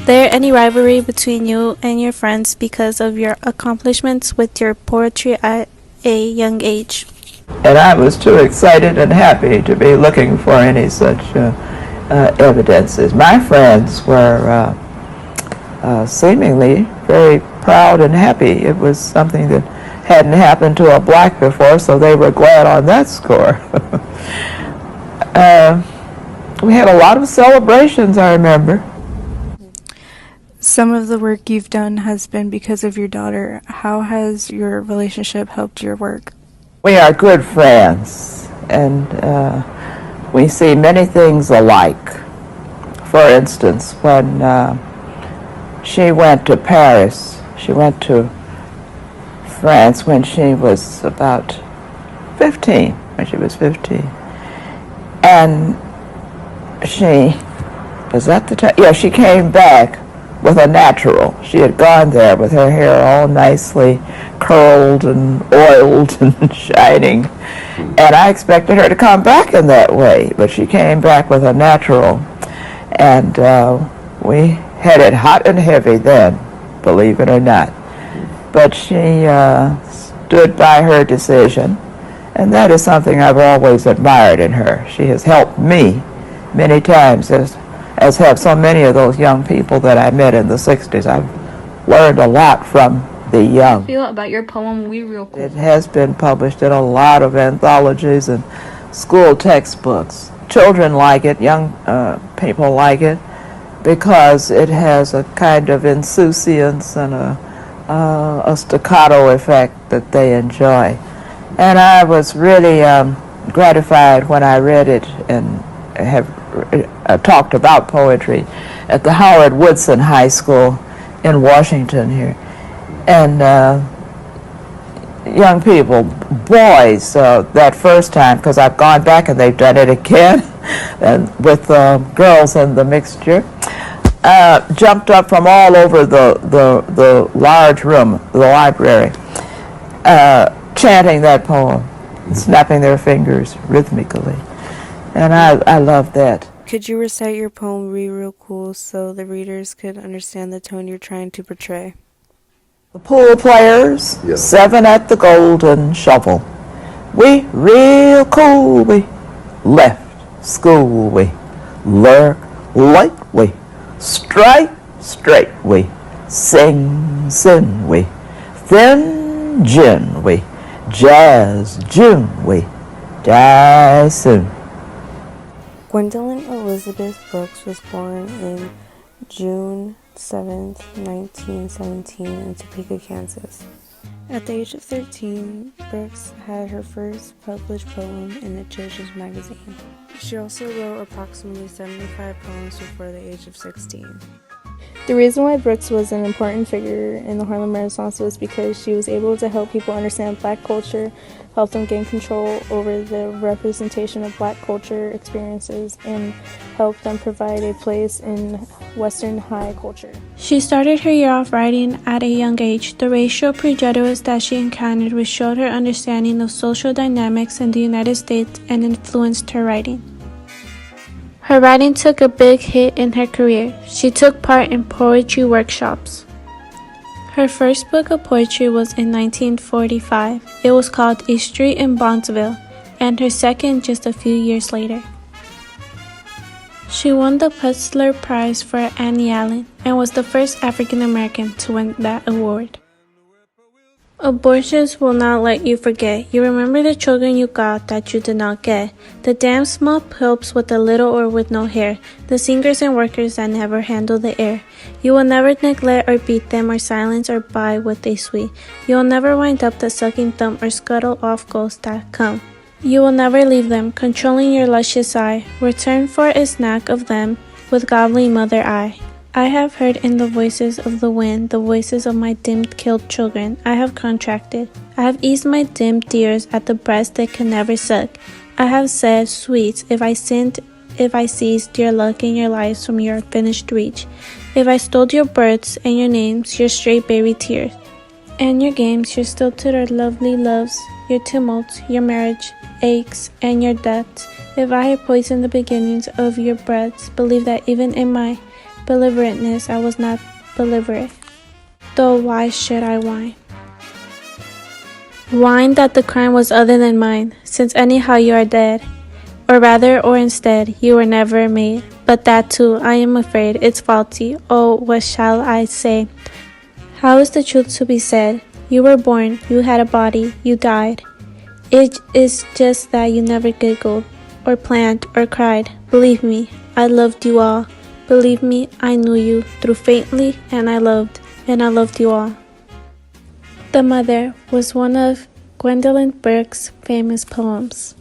there any rivalry between you and your friends because of your accomplishments with your poetry at a young age? And I was too excited and happy to be looking for any such evidences. My friends were seemingly very proud and happy. It was something that hadn't happened to a black before, so they were glad on that score. We had a lot of celebrations, I remember. Some of the work you've done has been because of your daughter. How has your relationship helped your work? We are good friends, and we see many things alike. For instance, when she went to Paris, she went to France when she was about 15, And she, was that the time? Yeah, she came back with a natural. She had gone there with her hair all nicely curled and oiled and shining. And I expected her to come back in that way, but she came back with a natural. And we had it hot and heavy then, believe it or not. But she stood by her decision, and that is something I've always admired in her. She has helped me many times, as have so many of those young people that I met in the 60s. I've learned a lot from the young. Feel about your poem, We Real Cool. It has been published in a lot of anthologies and school textbooks. Children like it, young people like it, because it has a kind of insouciance and a staccato effect that they enjoy. And I was really gratified when I read it and have talked about poetry at the Howard Woodson High School in Washington here. And young people, boys, that first time, because I've gone back and they've done it again, and with girls in the mixture, jumped up from all over the large room, the library, chanting that poem, snapping their fingers rhythmically. And I love that. Could you recite your poem real cool so the readers could understand the tone you're trying to portray? The pool players, yeah. 7 at the golden shovel. We real cool, we left school, we lurk light, we strike straight, we sing sin, we thin gin, we jazz June, we die soon. Gwendolyn Elizabeth Brooks was born in June 7th, 1917 in Topeka, Kansas. At the age of 13, Brooks had her first published poem in a children's magazine. She also wrote approximately 75 poems before the age of 16. The reason why Brooks was an important figure in the Harlem Renaissance was because she was able to help people understand Black culture, help them gain control over the representation of Black culture experiences, and help them provide a place in Western high culture. She started her year off writing at a young age. The racial prejudice that she encountered which showed her understanding of social dynamics in the United States and influenced her writing. Her writing took a big hit in her career. She took part in poetry workshops. Her first book of poetry was in 1945. It was called A Street in Bronzeville, and her second just a few years later. She won the Putzler Prize for Annie Allen and was the first African American to win that award. Abortions will not let you forget. You remember the children you got that you did not get. The damn small pups with a little or with no hair. The singers and workers that never handle the air. You will never neglect or beat them or silence or buy what they sweet. You will never wind up the sucking thumb or scuttle off ghosts that come. You will never leave them, controlling your luscious eye. Return for a snack of them with gobbling mother eye. I have heard in the voices of the wind, the voices of my dimmed killed children. I have contracted. I have eased my dimmed tears at the breast that can never suck. I have said, sweets, if I sinned, if I seized your luck and your lives from your finished reach. If I stole your births and your names, your straight baby tears. And your games, your stilted or lovely loves, your tumults, your marriage, aches, and your deaths. If I had poisoned the beginnings of your breaths, believe that even in my deliberateness, I was not deliberate. Though why should I whine? Whine that the crime was other than mine, since anyhow you are dead. Or rather, or instead, you were never made. But that too, I am afraid, it's faulty. Oh, what shall I say? How is the truth to be said? You were born, you had a body, you died. It is just that you never giggled, or planned, or cried. Believe me, I loved you all. Believe me, I knew you through faintly, and I loved you all. The Mother was one of Gwendolyn Brooks' famous poems.